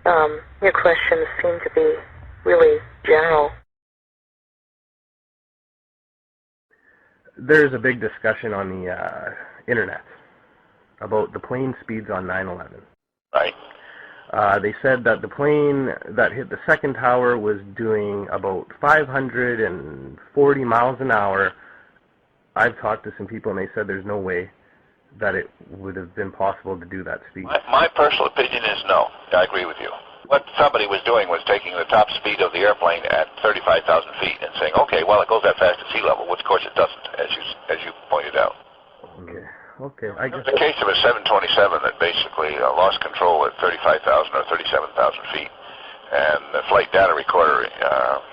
Your questions seem to be really general. There's a big discussion on the internet about the plane speeds on 9/11. Right. They said that the plane that hit the second tower was doing about 540 miles an hour. I've talked to some people and they said there's no way that it would have been possible to do that speed. My personal opinion is no. I agree with you. What somebody was doing was taking the top speed of the airplane at 35,000 feet and saying, okay, well, it goes that fast at sea level, which of course it doesn't, as you pointed out. Okay. There's a case of a 727 that basically lost control at 35,000 or 37,000 feet, and the flight data recorder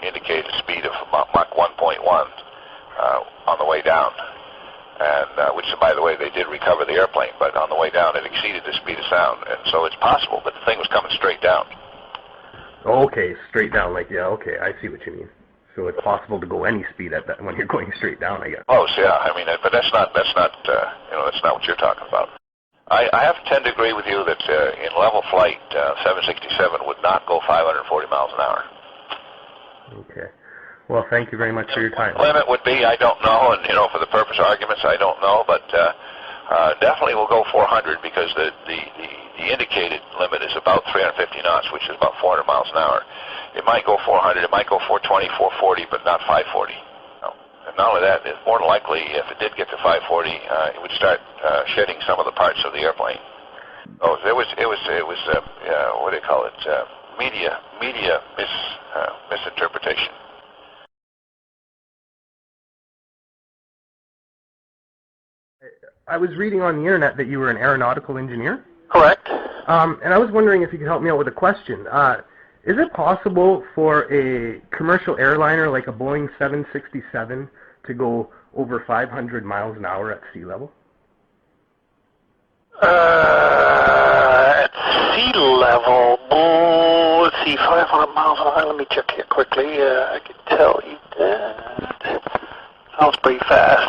indicated a speed of Mach 1.1 on the way down, and which, by the way, they did recover the airplane, but on the way down it exceeded the speed of sound, and so it's possible, but the thing was coming straight down. Okay, straight down, like, yeah, okay, I see what you mean. So it's possible to go any speed at that when you're going straight down, I guess. Close, yeah. I mean, but that's not that's not what you're talking about. I have to tend to agree with you that in level flight, 767 would not go 540 miles an hour. Okay. Well, thank you very much for your time. The limit would be, I don't know, and for the purpose of arguments, I don't know, but definitely we'll go 400 because the indicated limit is about 350 knots, which is about 400 miles an hour. It might go 400, it might go 420, 440, but not 540. No. And not only that, it's more than likely, if it did get to 540, it would start shedding some of the parts of the airplane. Oh, it was what do you call it? Media misinterpretation. I was reading on the internet that you were an aeronautical engineer. Correct. And I was wondering if you could help me out with a question. Is it possible for a commercial airliner like a Boeing 767 to go over 500 miles an hour at sea level? At sea level, let's see, 500 miles an hour. Let me check here quickly. I can tell you that. Sounds pretty fast.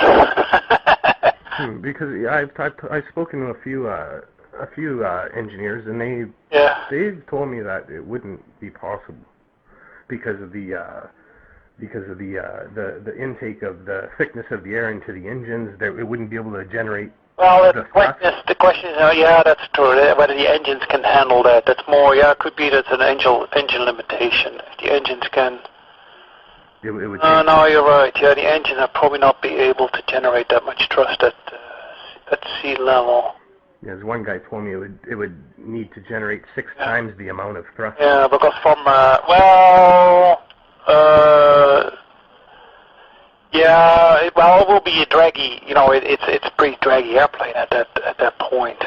Because I've spoken to a few engineers, and they've told me that it wouldn't be possible because of the intake of the thickness of the air into the engines. That it wouldn't be able to generate. Well, the question is, that's true. Whether the engines can handle that, that's more. Yeah, it could be that's an engine limitation. If the engines can. It would no, you're right. Yeah, the engine would probably not be able to generate that much thrust at sea level. Yeah, as one guy told me, it would need to generate 6 times the amount of thrust. Yeah, because from it will be a draggy. It's a pretty draggy airplane at that point.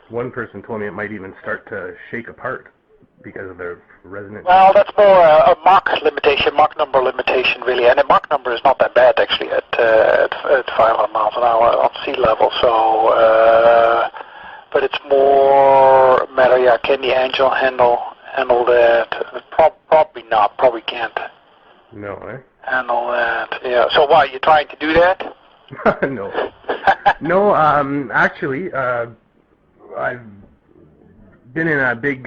One person told me it might even start to shake apart because of the resonance. Well, that's more a Mach limitation, Mach number limitation, really. And the Mach number is not that bad, actually, at 500 miles an hour on sea level. So, but it's more a matter, can the engine handle that? Probably not. Probably can't. No, eh? Handle that. Yeah. So, why, you trying to do that? No. No, actually, I've been in a big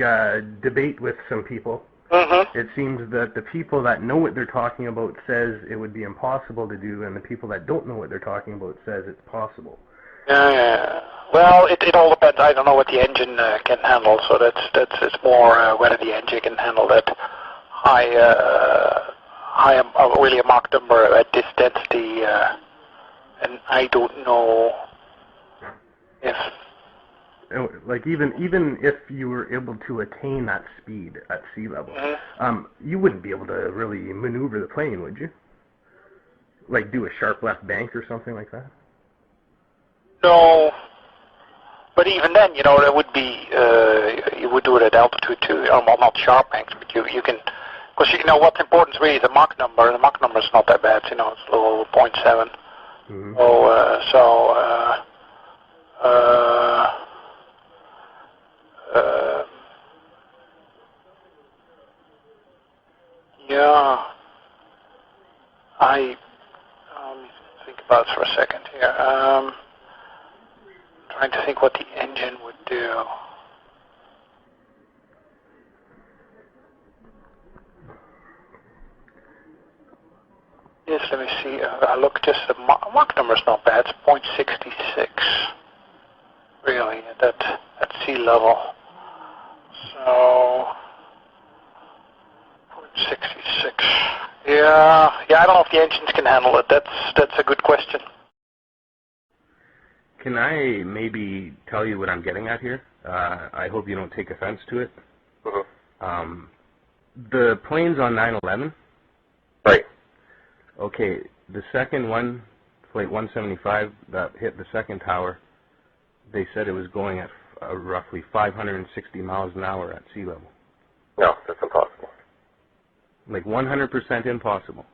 debate with some people. Mm-hmm. It seems that the people that know what they're talking about says it would be impossible to do, and the people that don't know what they're talking about says it's possible. Yeah. Well, it all depends. I don't know what the engine can handle, so it's more whether the engine can handle that high really a Mach number at this density, and I don't know if. Like even if you were able to attain that speed at sea level, you wouldn't be able to really maneuver the plane, would you? Like do a sharp left bank or something like that? No, but even then, there would be you would do it at altitude too. Well, not sharp banks, but you can, because what's important is really the Mach number. And the Mach number is not that bad. It's a little 0.7. Mm-hmm. Let me think about it for a second here. Trying to think what the engine would do. Yes, let me see. Look, just the Mach number's not bad. It's 0.66, really, at sea level. So 0.66. Yeah. I don't know if the engines can handle it. That's a good question. Can I maybe tell you what I'm getting at here? I hope you don't take offense to it. Mm-hmm. The planes on 9/11. Right. Okay, the second one, Flight 175, that hit the second tower, they said it was going at roughly 560 miles an hour at sea level. No, that's impossible. Like 100% impossible.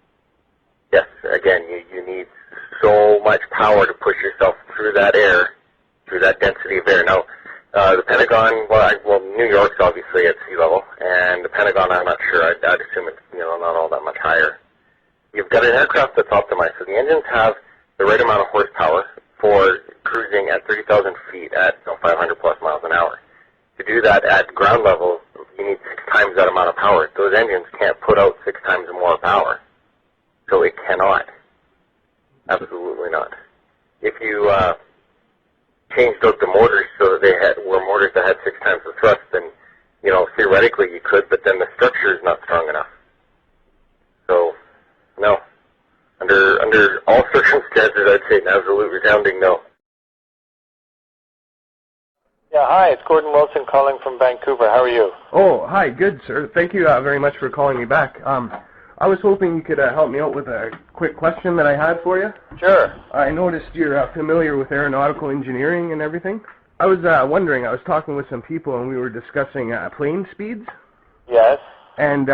Yes, again, you need so much power to push yourself through that air, through that density of air. Now, the Pentagon, well, New York's obviously at sea level, and the Pentagon, I'm not sure. I'd assume it's not all that much higher. You've got an aircraft that's optimized, so the engines have the right amount of horsepower for cruising at 30,000 feet at 500 plus miles an hour. To do that at ground level, you need 6 times that amount of power. Those engines can't put out 6 times more power. So it cannot. Absolutely not. If you changed out the motors so that were motors that had 6 times the thrust, then, theoretically you could, but then the structure is not strong enough. So, no. Under all circumstances, I'd say an absolute resounding no. Yeah, hi, it's Gordon Wilson calling from Vancouver. How are you? Oh, hi, good, sir. Thank you very much for calling me back. I was hoping you could help me out with a quick question that I had for you. Sure. I noticed you're familiar with aeronautical engineering and everything. I was wondering, I was talking with some people and we were discussing plane speeds. Yes. And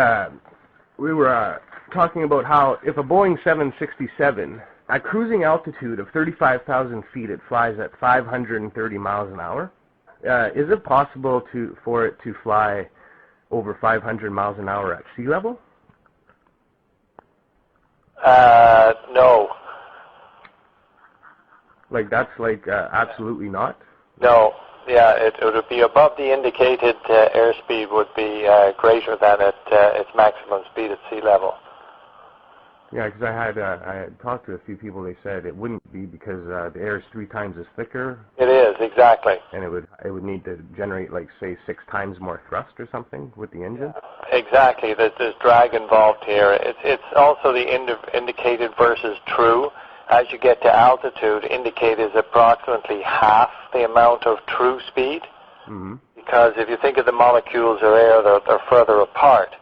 we were talking about how if a Boeing 767, at cruising altitude of 35,000 feet, it flies at 530 miles an hour. Is it possible for it to fly over 500 miles an hour at sea level? No. Like that's absolutely not? No. Yeah, it would be above the indicated airspeed would be greater than its maximum speed at sea level. Yeah, because I had talked to a few people. They said it wouldn't be because the air is 3 times as thicker. It is, exactly. And it would need to generate, like, say, 6 times more thrust or something with the engine. Exactly. There's drag involved here. It's also the indicated versus true. As you get to altitude, indicated is approximately half the amount of true speed. Mm-hmm. Because if you think of the molecules of air, they're further apart.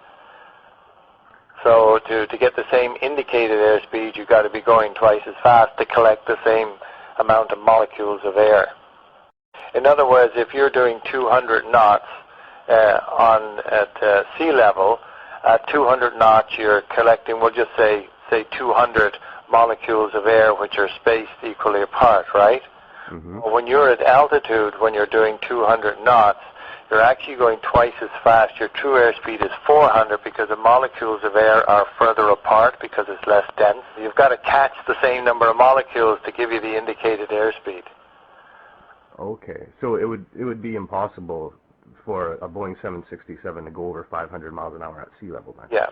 So to get the same indicated airspeed, you've got to be going twice as fast to collect the same amount of molecules of air. In other words, if you're doing 200 knots at sea level, at 200 knots you're collecting, we'll just say 200 molecules of air which are spaced equally apart, right? Mm-hmm. When you're at altitude, when you're doing 200 knots, you're actually going twice as fast. Your true airspeed is 400 because the molecules of air are further apart because it's less dense. You've got to catch the same number of molecules to give you the indicated airspeed. Okay, so it would be impossible for a Boeing 767 to go over 500 miles an hour at sea level then? Yeah.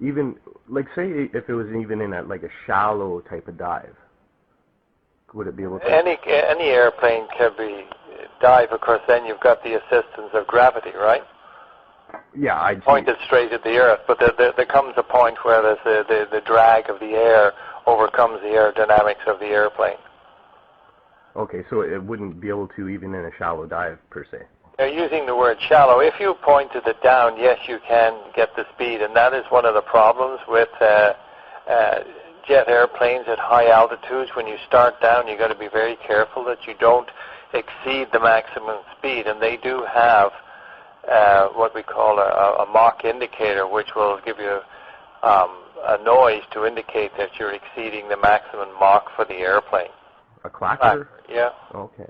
Even, like, say if it was even in a shallow type of dive, would it be able to? Any airplane can be dive, of course, then you've got the assistance of gravity, right? Yeah, I'd pointed straight at the earth, but there comes a point where the drag of the air overcomes the aerodynamics of the airplane. Okay, so it wouldn't be able to even in a shallow dive, per se? They're using the word shallow. If you pointed it down, yes, you can get the speed, and that is one of the problems with jet airplanes at high altitudes. When you start down, you've got to be very careful that you don't exceed the maximum speed, and they do have what we call a Mach indicator, which will give you a noise to indicate that you're exceeding the maximum Mach for the airplane. A clacker? Yeah. Okay.